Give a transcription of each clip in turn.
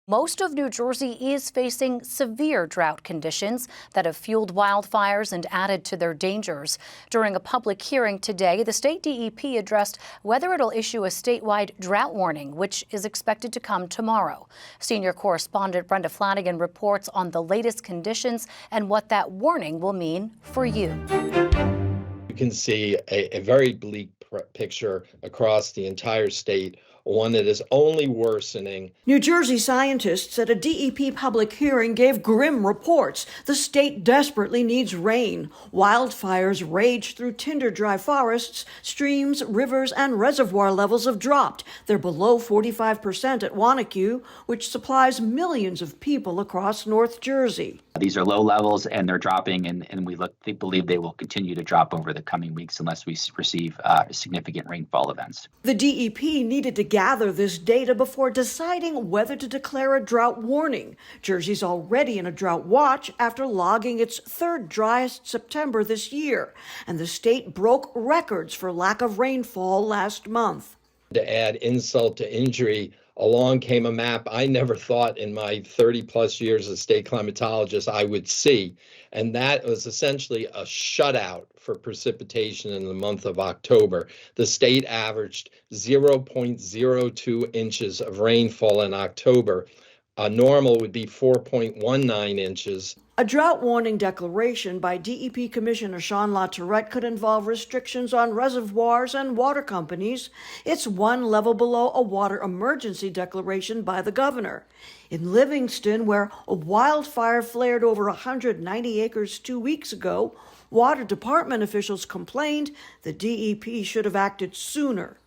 Most of New Jersey is facing severe drought conditions that have fueled wildfires and added to their dangers. During a public hearing today, the state DEP addressed whether it'll issue a statewide drought warning, which is expected to come tomorrow. Senior correspondent Brenda Flanagan reports on the latest conditions and what that warning will mean for you. You can see a very bleak picture across the entire state, one that is only worsening. New Jersey scientists at a DEP public hearing gave grim reports. The state desperately needs rain. Wildfires rage through tinder-dry forests. Streams, rivers, and reservoir levels have dropped. They're below 45% at Wanacue, which supplies millions of people across North Jersey. These are low levels, and they're dropping, and they believe they will continue to drop over the coming weeks unless we receive significant rainfall events. The DEP needed to gather this data before deciding whether to declare a drought warning. Jersey's already in a drought watch after logging its third driest September this year, and the state broke records for lack of rainfall last month. To add insult to injury, along came a map I never thought in my 30-plus years as state climatologist I would see, and that was essentially a shutout for precipitation in the month of October. The state averaged 0.02 inches of rainfall in October. Normal would be 4.19 inches. A drought warning declaration by DEP Commissioner Sean LaTourette could involve restrictions on reservoirs and water companies. It's one level below a water emergency declaration by the governor. In Livingston, where a wildfire flared over 190 acres 2 weeks ago, water department officials complained the DEP should have acted sooner.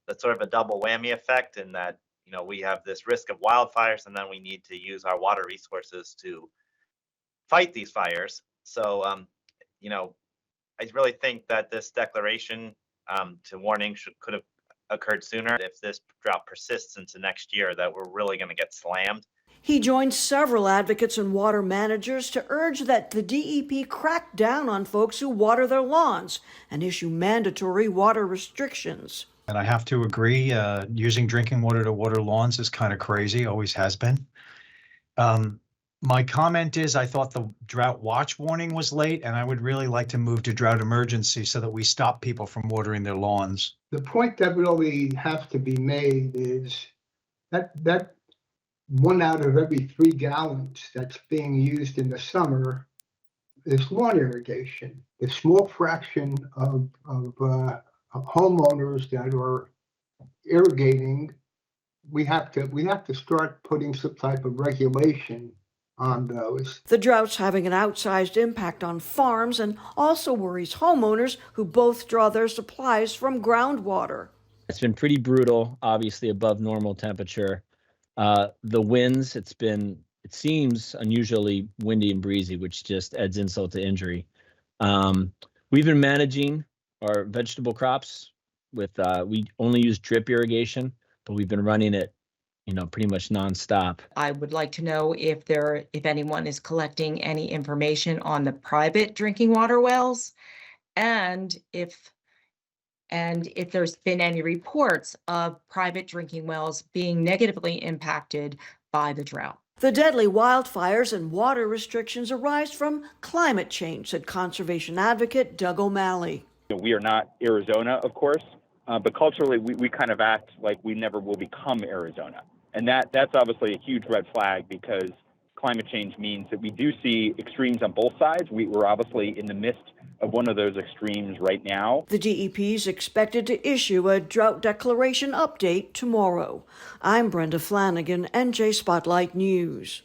That's sort of a double whammy effect in that, we have this risk of wildfires, and then we need to use our water resources to fight these fires. So, I really think that this declaration to warning could have occurred sooner. If this drought persists into next year, that we're really going to get slammed. He joined several advocates and water managers to urge that the DEP crack down on folks who water their lawns and issue mandatory water restrictions. And I have to agree, using drinking water to water lawns is kind of crazy, always has been. My comment is I thought the drought watch warning was late, and I would really like to move to drought emergency so that we stop people from watering their lawns. The point that really has to be made is that 1 out of every 3 gallons that's being used in the summer is lawn irrigation. A small fraction of homeowners that are irrigating, we have to start putting some type of regulation on those. The drought's having an outsized impact on farms and also worries homeowners who both draw their supplies from groundwater. It's been pretty brutal, obviously above normal temperature. The winds, it seems unusually windy and breezy, which just adds insult to injury. We've been managing our vegetable crops with, we only use drip irrigation, but we've been running it pretty much nonstop. I would like to know if anyone is collecting any information on the private drinking water wells, and if there's been any reports of private drinking wells being negatively impacted by the drought. The deadly wildfires and water restrictions arise from climate change, said conservation advocate Doug O'Malley. We are not Arizona, of course, but culturally we kind of act like we never will become Arizona. And that's obviously a huge red flag, because climate change means that we do see extremes on both sides. We're obviously in the midst of one of those extremes right now. The DEP is expected to issue a drought declaration update tomorrow. I'm Brenda Flanagan, NJ Spotlight News.